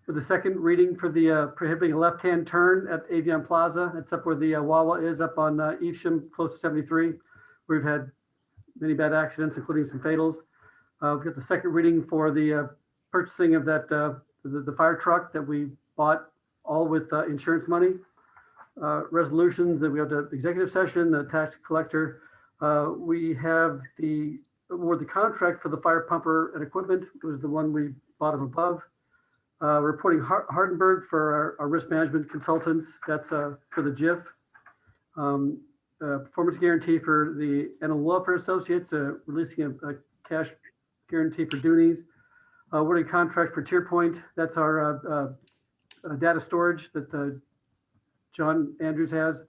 for the second reading for the prohibiting a left-hand turn at Avion Plaza. That's up where the Wawa is, up on Evesham, close to 73. We've had many bad accidents, including some fatals. We've got the second reading for the purchasing of that the fire truck that we bought, all with insurance money. Resolutions that we have the executive session, the tax collector. We have the award the contract for the fire pumper and equipment. It was the one we bought them above. Reporting Hardenberg for our risk management consultants. That's for the JIF. Performance guarantee for the Animal Welfare Associates, releasing a cash guarantee for Doonies. Awarding contract for TierPoint. That's our data storage that John Andrews has.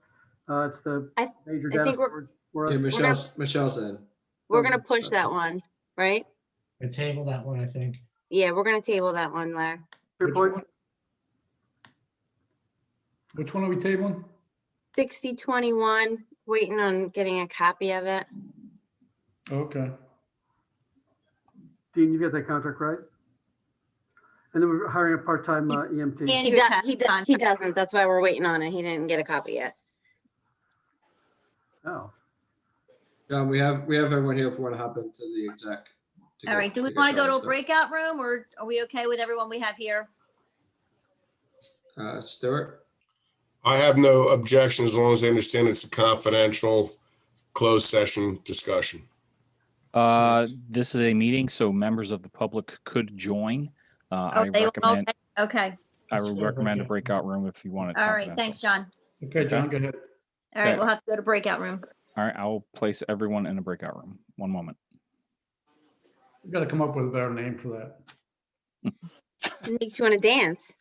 It's the major data storage for us. Yeah, Michelle's in. We're going to push that one, right? I table that one, I think. Yeah, we're going to table that one, Larry. TierPoint. Which one are we tabling? 6021, waiting on getting a copy of it. Okay. Dean, you got that contract, right? And then we're hiring a part-time EMT. He doesn't. That's why we're waiting on it. He didn't get a copy yet. Oh, John, we have everyone here if we want to hop into the exec. All right, do we want to go to a breakout room, or are we okay with everyone we have here? Stuart? I have no objection as long as I understand it's a confidential closed session discussion. This is a meeting, so members of the public could join. I recommend, Okay. I would recommend a breakout room if you want it. All right, thanks, John. Okay, John, go ahead. All right, Okay. we'll have to go to breakout room. All right, I'll place everyone in a breakout room. One moment. We got to come up with a better name for that. It makes you want to dance.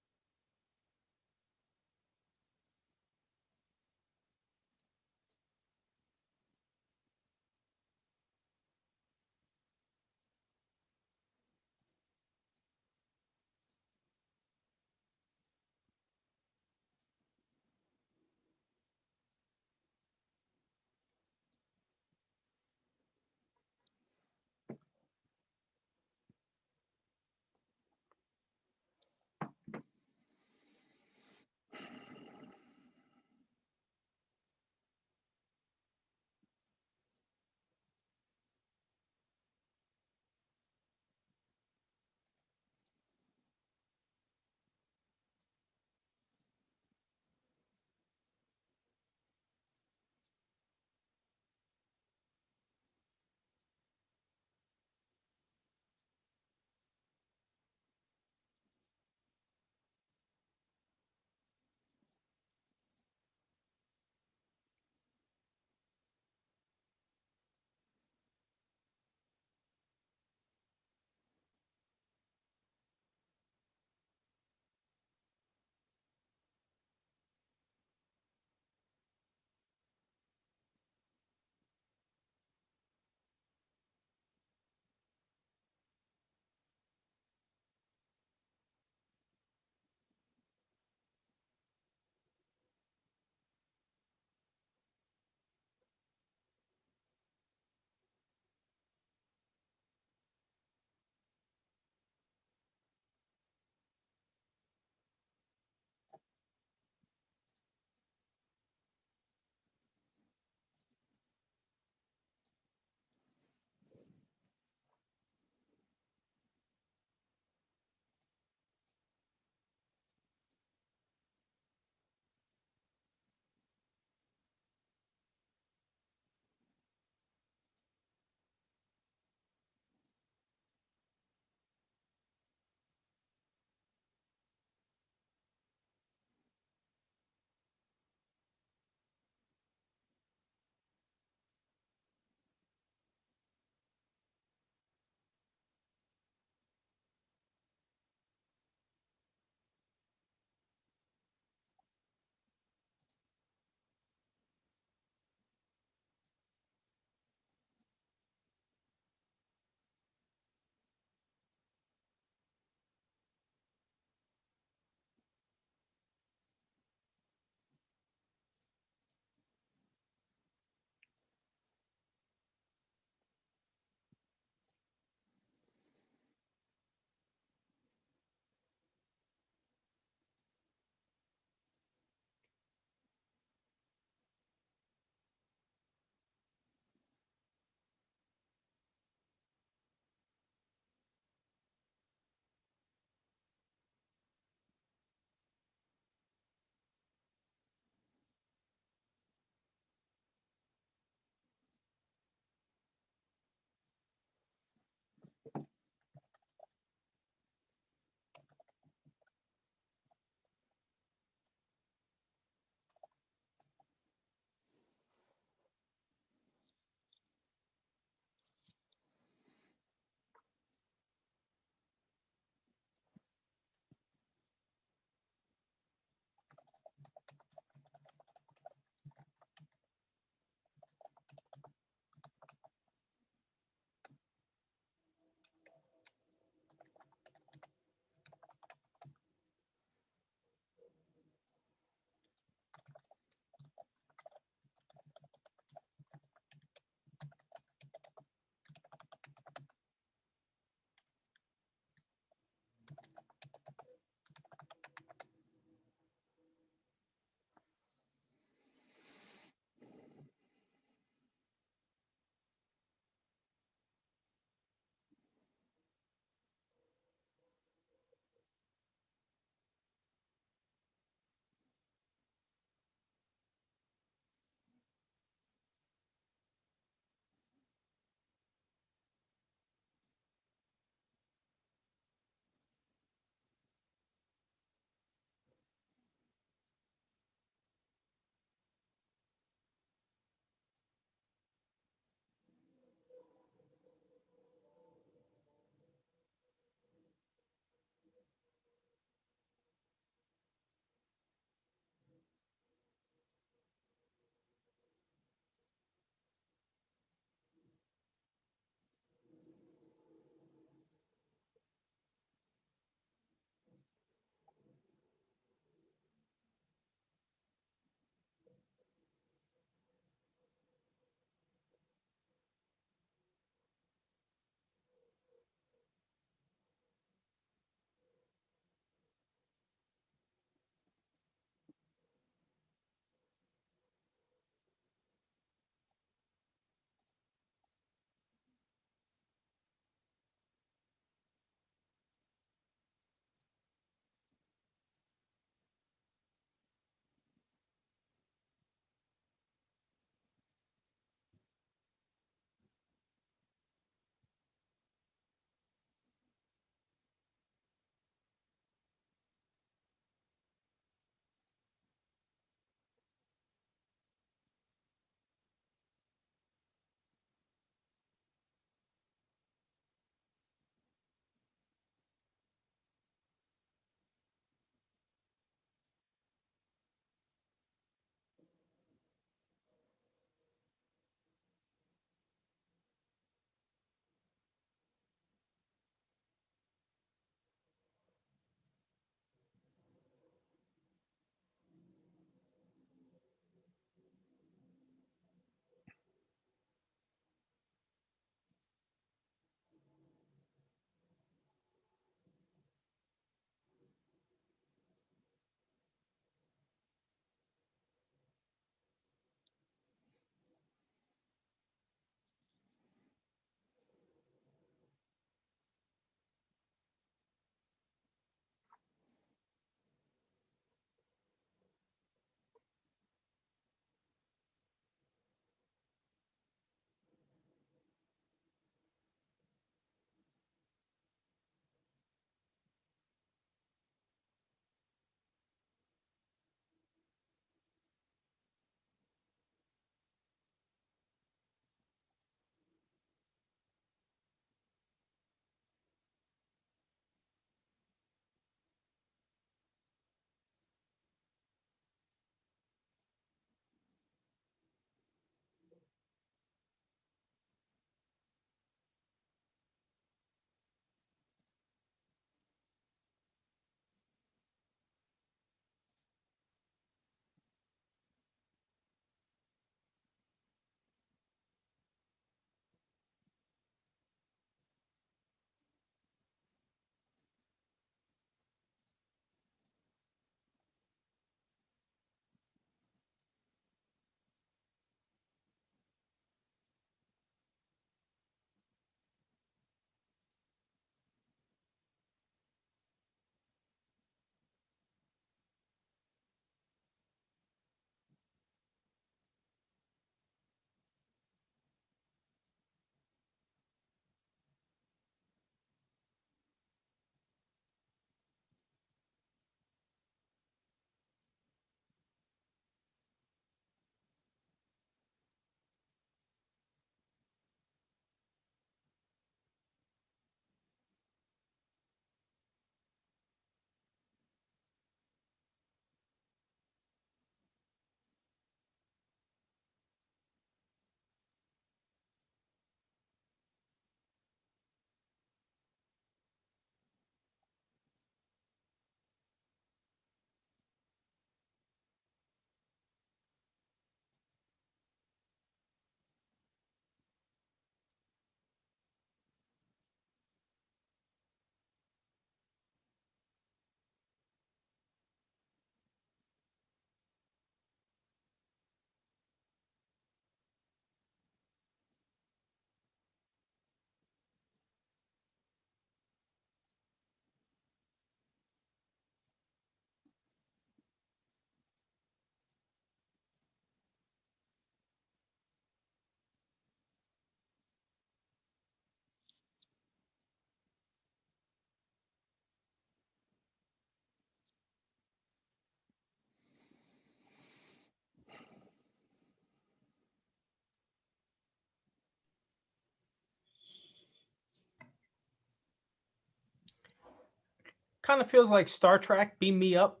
kind of feels like Star Trek, beam me up.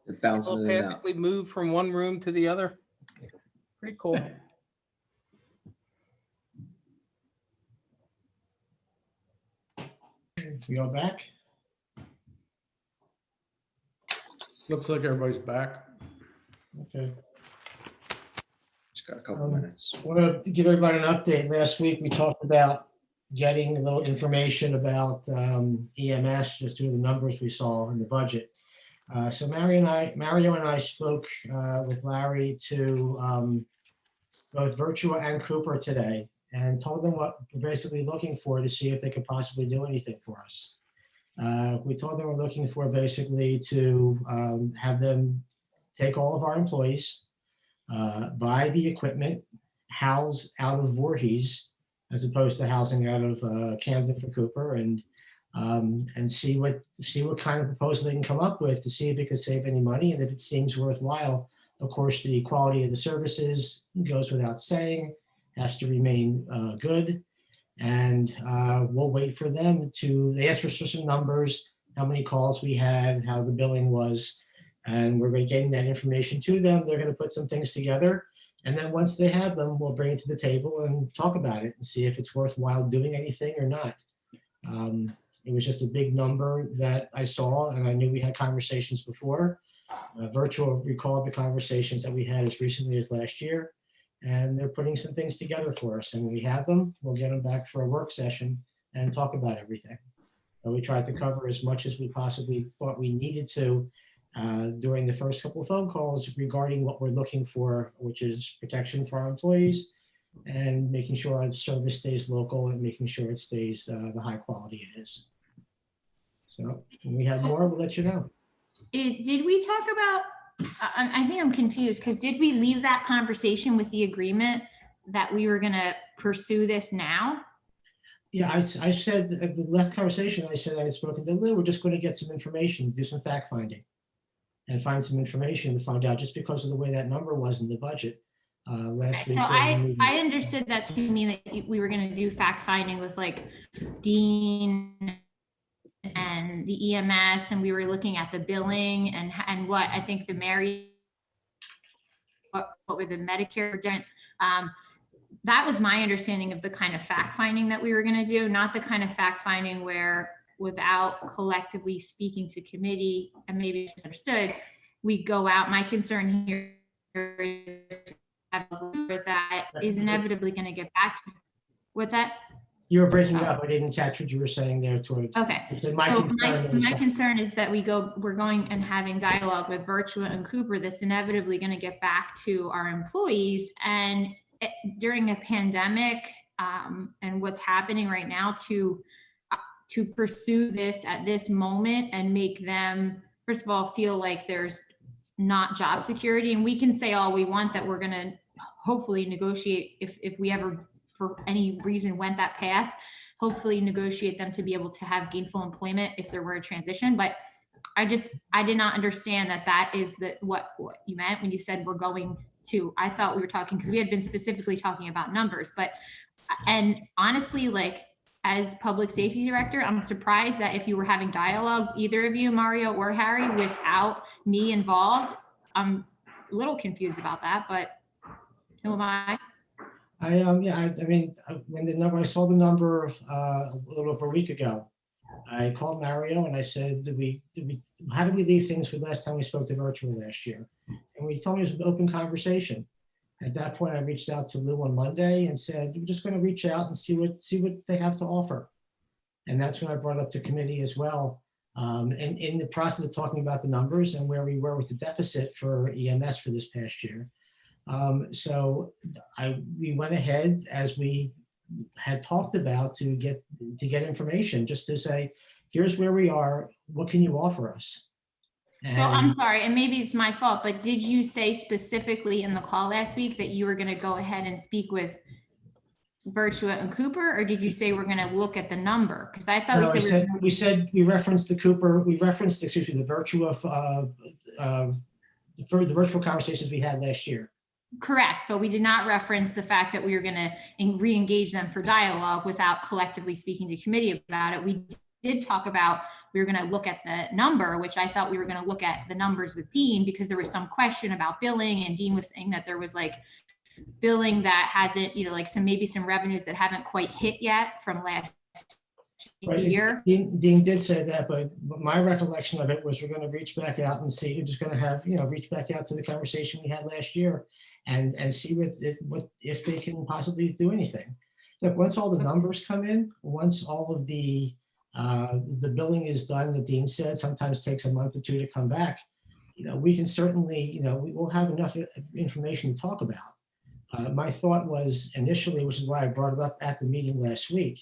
It bouncing in and out. Telepathically move from one room to the other. Pretty cool. We all back? Looks like everybody's back. Okay. Just got a couple Um, minutes. I want to give everybody an update. Last week, we talked about getting a little information about EMS, just due to the numbers we saw in the budget. So Mario and I spoke with Larry to both Virtua and Cooper today and told them what we're basically looking for to see if they could possibly do anything for us. We told them we're looking for basically to have them take all of our employees, buy the equipment, house out of Voorhees, as opposed to housing out of Camden for Cooper, and see what kind of proposal they can come up with to see if it could save any money, and if it seems worthwhile. Of course, the quality of the services goes without saying, has to remain good, and we'll wait for them to. They asked for some numbers, how many calls we had, how the billing was, and we're getting that information to them. They're going to put some things together. And then once they have them, we'll bring it to the table and talk about it and see if it's worthwhile doing anything or not. It was just a big number that I saw, and I knew we had conversations before. Virtual recalled the conversations that we had as recently as last year, and they're putting some things together for us. And when we have them, we'll get them back for a work session and talk about everything. But we tried to cover as much as we possibly thought we needed to during the first couple of phone calls regarding what we're looking for, which is protection for our employees and making sure our service stays local and making sure it stays the high quality it is. So when we have more, we'll let you know. Did we talk about, I think I'm confused, because did we leave that conversation with the agreement that we were going to pursue this now? Yeah, I said, at the last conversation, I said I had spoken to Lou, we're just going to get some information, do some fact finding and find some information to find out, just because of the way that number was in the budget last week. So I understood that to mean that we were going to do fact finding with like Dean and the EMS, and we were looking at the billing and what I think the what were the Medicare, that was my understanding of the kind of fact finding that we were going to do, not the kind of fact finding where without collectively speaking to committee, and maybe it's misunderstood, we go out. My concern here is that is inevitably going to get back to. What's that? You were breaking up. I didn't catch what you were saying there toward. Okay. So my concern is that we're going and having dialogue with Virtua and Cooper that's inevitably going to get back to our employees, and during a pandemic and what's happening right now to pursue this at this moment and make them, first of all, feel like there's not job security. And we can say all we want that we're going to hopefully negotiate if we ever for any reason went that path, hopefully negotiate them to be able to have gainful employment if there were a transition. But I did not understand that is what you meant when you said we're going to. I thought we were talking, because we had been specifically talking about numbers, and honestly, like as public safety director, I'm surprised that if you were having dialogue, either of you, Mario or Harry, without me involved. I'm a little confused about that, but who am I? I mean, when I saw the number a little over a week ago, I called Mario and I said, how did we leave things for last time we spoke to Virtual last year? And we told me it was an open conversation. At that point, I reached out to Lou on Monday and said, we're just going to reach out and see what they have to offer. And that's when I brought up to committee as well. And in the process of talking about the numbers and where we were with the deficit for EMS for this past year. So we went ahead, as we had talked about, to get information, just to say, here's where we are, what can you offer us? And so I'm sorry, and maybe it's my fault, but did you say specifically in the call last week that you were going to go ahead and speak with Virtua and Cooper, or did you say we're going to look at the number? Because I thought we referenced the Cooper, the Virtua, the virtual conversations we had last year. Correct, but we did not reference the fact that we were going to re-engage them for dialogue without collectively speaking to committee about it. We did talk about, we were going to look at the number, which I thought we were going to look at the numbers with Dean, because there was some question about billing, and Dean was saying that there was like billing that hasn't, like maybe some revenues that haven't quite hit yet from last Right. year. Dean did say that, but my recollection of it was we're going to reach back out and see, we're just going to have, reach back out to the conversation we had last year and see if they can possibly do anything. Look, once all the numbers come in, once all of the billing is done, the Dean said sometimes takes a month or two to come back, we can certainly, we will have enough information to talk about. My thought was initially, which is why I brought it up at the meeting last week,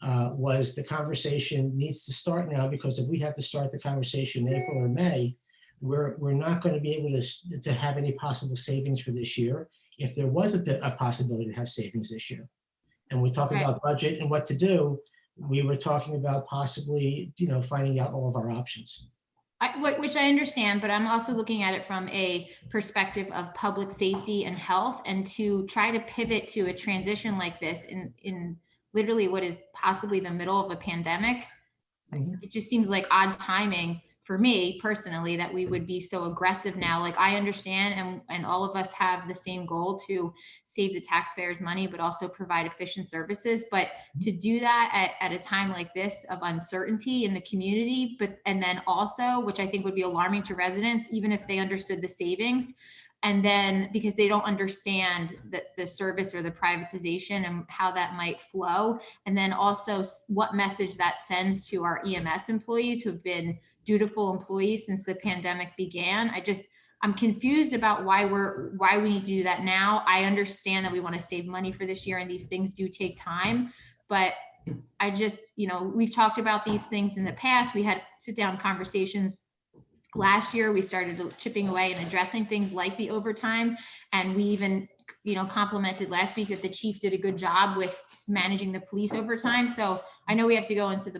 was the conversation needs to start now, because if we have to start the conversation in April or May, we're not going to be able to have any possible savings for this year. If there was a possibility to have savings this year, and we talk about budget and what to do, we were talking about possibly, finding out all of our options. Which I understand, but I'm also looking at it from a perspective of public safety and health, and to try to pivot to a transition like this in literally what is possibly the middle of a pandemic. It just seems like odd timing for me personally that we would be so aggressive now. Like, I understand, and all of us have the same goal to save the taxpayers' money, but also provide efficient services. But to do that at a time like this of uncertainty in the community, and then also, which I think would be alarming to residents, even if they understood the savings, and then because they don't understand the service or the privatization and how that might flow. And then also what message that sends to our EMS employees who've been dutiful employees since the pandemic began. I'm confused about why we need to do that now. I understand that we want to save money for this year and these things do take time, but I just, we've talked about these things in the past. We had sit down conversations last year. We started chipping away and addressing things like the overtime. And we even, complimented last week that the chief did a good job with managing the police overtime. So I know we have to go into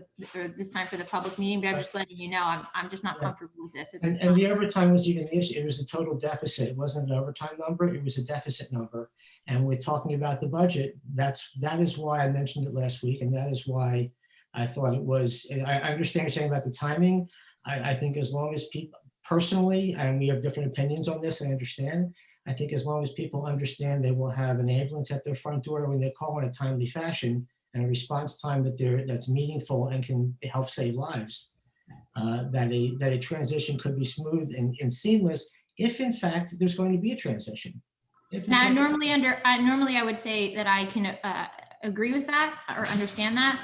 this time for the public meeting, but I'm just letting you know, I'm just not comfortable with this. And the overtime was even the issue. It was a total deficit. It wasn't an overtime number. It was a deficit number. And we're talking about the budget. That is why I mentioned it last week. And that is why I thought it was, I understand what you're saying about the timing. I think as long as people personally, and we have different opinions on this, I understand. I think as long as people understand they will have an ambulance at their front door when they call in a timely fashion and a response time that's meaningful and can help save lives, that a transition could be smooth and seamless if in fact there's going to be a transition. Now, normally I would say that I can agree with that or understand that.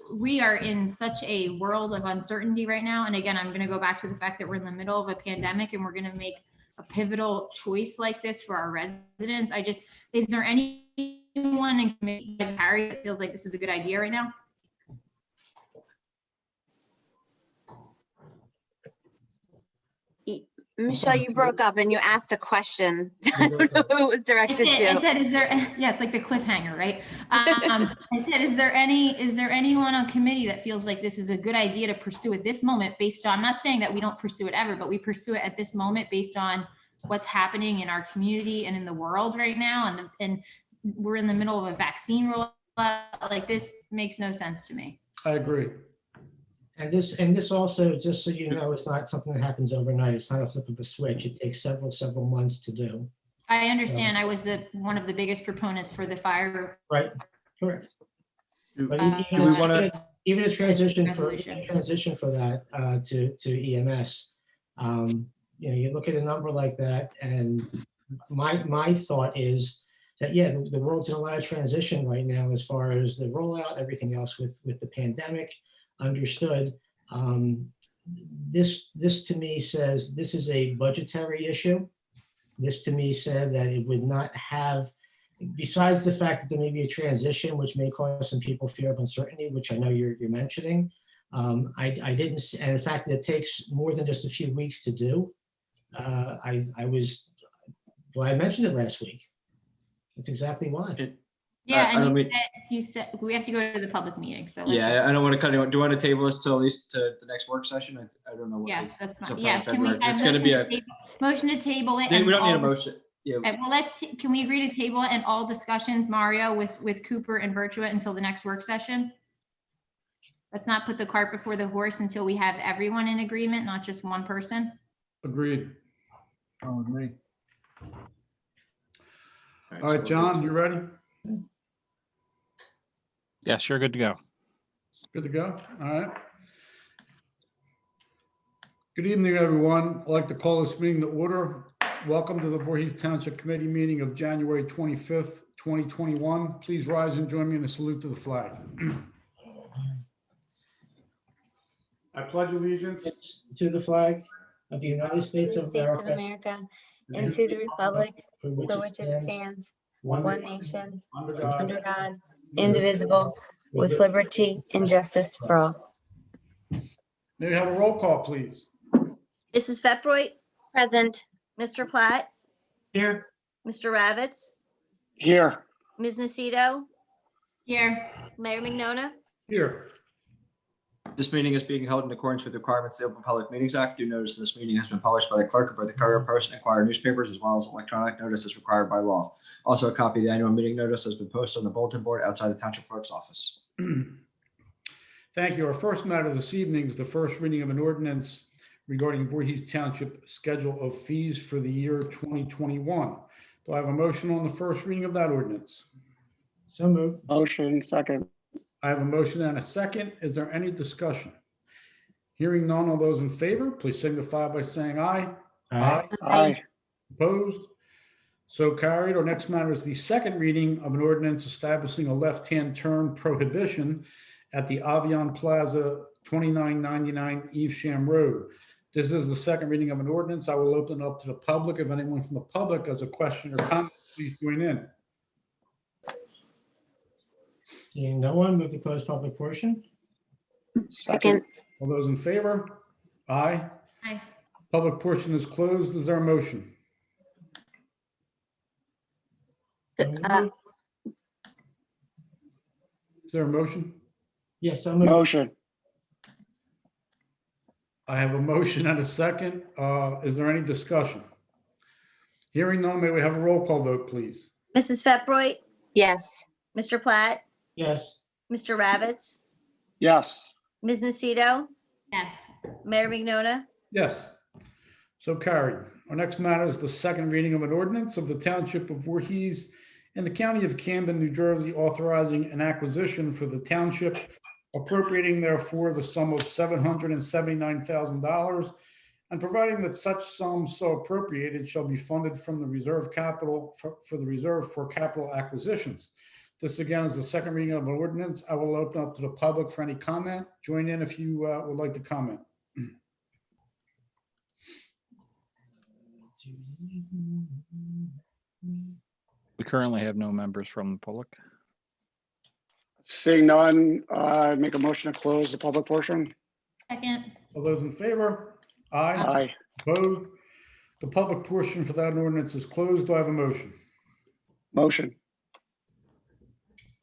We are in such a world of uncertainty right now. And again, I'm going to go back to the fact that we're in the middle of a pandemic and we're going to make a pivotal choice like this for our residents. Is there anyone in committee, Harry, that feels like this is a good idea right now? Michelle, you broke up and you asked a question. I don't know who it was directed to. I said, it's like the cliffhanger, right? I said, is there anyone on committee that feels like this is a good idea to pursue at this moment based on, I'm not saying that we don't pursue it ever, but we pursue it at this moment based on what's happening in our community and in the world right now. And we're in the middle of a vaccine rollout. Like, this makes no sense to me. I agree. And this also, just so you know, it's not something that happens overnight. It's not a flip of a switch. It takes several months to do. I understand. I was one of the biggest proponents for the fire. Right, correct. But Do we want to? even a transition for Resolution. that to EMS, you look at a number like that, and my thought is that the world's in a lot of transition right now as far as the rollout, everything else with the pandemic. Understood. This to me says this is a budgetary issue. This to me said that it would not have, besides the fact that there may be a transition, which may cause some people fear of uncertainty, which I know you're mentioning. I didn't, and in fact, it takes more than just a few weeks to do. I mentioned it last week. That's exactly why. Yeah, and you said we have to go to the public meeting. So I don't want to cut anyone. Do you want to table this till at least to the next work session? I don't know. Yes, that's fine. sometime Yes, in can we February. have It's going to be a. motion to table it? We don't need a motion. Yeah. Well, can we agree to table it and all discussions, Mario, with Cooper and Virtua until the next work session? Let's not put the cart before the horse until we have everyone in agreement, not just one person. Agreed. I'll agree. All right, John, you ready? Yes, you're good to go. Good to go? All right. Good evening, everyone. I'd like to call this meeting to order. Welcome to the Voorhees Township Committee meeting of January 25th, 2021. Please rise and join me in a salute to the flag. I pledge allegiance To the flag of the United States of States of America. America and to the republic For for which it stands, one one nation, under God, under God, indivisible, with liberty and justice for all. may we have a roll call, please? Mrs. Peproy, Present. Mr. Platt, Here. Mr. Ravitz, Here. Ms. Nacito, Here. Mayor Mignona. Here. This meeting is being held in accordance with the requirements of the Open Public Meetings Act. Due notice of this meeting has been published by the clerk of both the Courier Post and Enquirer newspapers, as well as electronic notice as required by law. Also, a copy of the annual meeting notice has been posted on the bulletin board outside the Township Clerk's office. Thank you. Our first matter this evening is the first reading of an ordinance regarding Voorhees Township schedule of fees for the year 2021. Do I have a motion on the first reading of that ordinance? So moved. Motion second. I have a motion and a second. Is there any discussion? Hearing none, all those in favor, please signify by saying aye. Aye. Aye. Opposed? So carried. Our next matter is the second reading of an ordinance establishing a left-hand turn prohibition at the Avion Plaza, 2999 Evesham Road. This is the second reading of an ordinance. I will open up to the public. If anyone from the public has a question or comment, please join in. Seeing no one, move to close public portion. Second. All those in favor? Aye. Aye. Public portion is closed. Is there a motion? So moved. Is there a motion? Yes, so moved. Motion. I have a motion and a second. Is there any discussion? Hearing none, may we have a roll call vote, please? Mrs. Peproy, Yes. Mr. Platt, Yes. Mr. Ravitz, Yes. Ms. Nacito, Yes. Mayor Mignona. Yes. So carried. Our next matter is the second reading of an ordinance of the Township of Voorhees in the County of Camden, New Jersey, authorizing an acquisition for the township, appropriating therefore the sum of $779,000, and providing that such sum so appropriated shall be funded from the reserve capital for the reserve for capital acquisitions. This again is the second reading of an ordinance. I will open up to the public for any comment. Join in if you would like to comment. We currently have no members from the public. Seeing none, make a motion to close the public portion. Second. All those in favor? Aye. Aye. Opposed? The public portion for that ordinance is closed. Do I have a motion? Motion.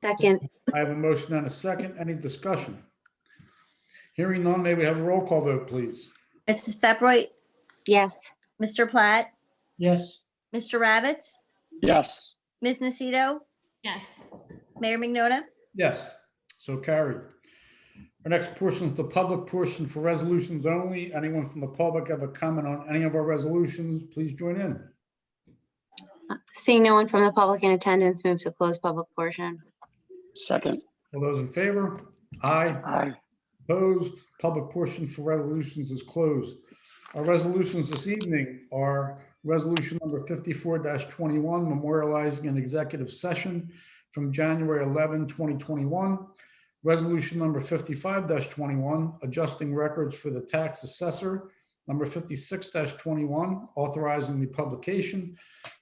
Second. I have a motion and a second. Any discussion? Hearing none, may we have a roll call vote, please? Mrs. Peproy, Yes. Mr. Platt, Yes. Mr. Ravitz, Yes. Ms. Nacito, Yes. Mayor Mignona. Yes, so carried. Our next portion is the public portion for resolutions only. Anyone from the public have a comment on any of our resolutions, please join in. Seeing no one from the public in attendance, move to close public portion. Second. All those in favor? Aye. Aye. Opposed? Public portion for resolutions is closed. Our resolutions this evening are resolution number 54-21, memorializing an executive session from January 11, 2021. Resolution number 55-21, adjusting records for the tax assessor. Number 56-21, authorizing the publication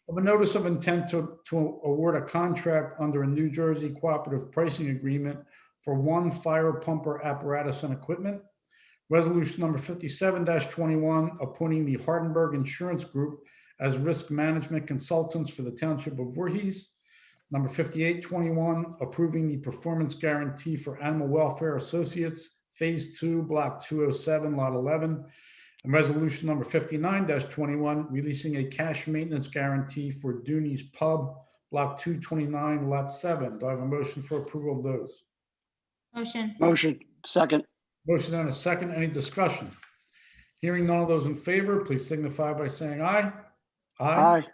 of a notice of intent to award a contract under a New Jersey cooperative pricing agreement for one fire pumper apparatus and equipment. Resolution number 57-21, appointing the Hardenberg Insurance Group as risk management consultants for the Township of Voorhees. Number 58-21, approving the performance guarantee for Animal Welfare Associates, Phase 2, Block 207, Lot 11. And resolution number 59-21, releasing a cash maintenance guarantee for Dooney's Pub, Block 229, Lot 7. Do I have a motion for approval of those? Motion. Motion. Second. Motion and a second. Any discussion? Hearing none of those in favor, please signify by saying aye. Aye.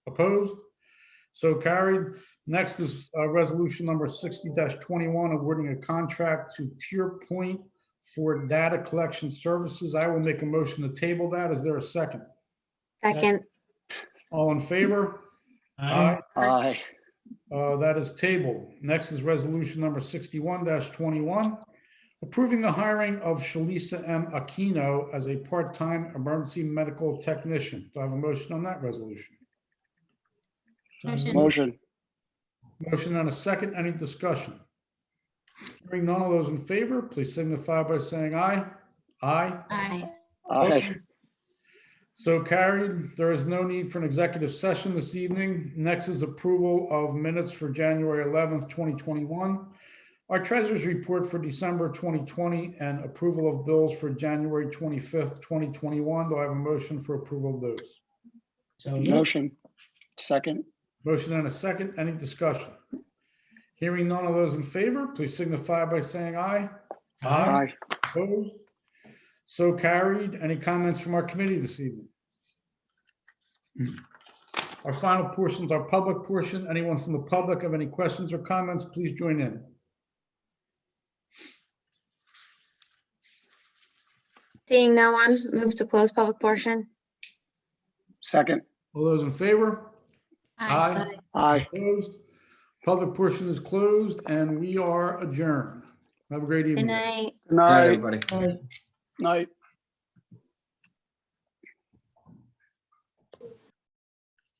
Opposed? So carried. Next is resolution number 60-21, awarding a contract to Tier Point for data collection services. I will make a motion to table that. Is there a second? Second. All in favor? Aye. Aye. That is tabled. Next is resolution number 61-21, approving the hiring of Shalisa M. Aquino as a part-time emergency medical technician. Do I have a motion on that resolution? Motion. Motion. Motion and a second. Any discussion? Hearing none of those in favor, please signify by saying aye. Aye. Aye. Aye. So carried. There is no need for an executive session this evening. Next is approval of minutes for January 11th, 2021. Our treasurer's report for December 2020 and approval of bills for January 25th, 2021. Do I have a motion for approval of those? So moved. Motion. Second. Motion and a second. Any discussion? Hearing none of those in favor, please signify by saying aye. Aye. Opposed? So carried. Any comments from our committee this evening? Our final portion is our public portion. Anyone from the public have any questions or comments, please join in. Seeing no one, move to close public portion. Second. All those in favor? Aye. Aye. Opposed? Public portion is closed and we are adjourned. Have a great Good evening. night. Good All right, night. everybody. Night.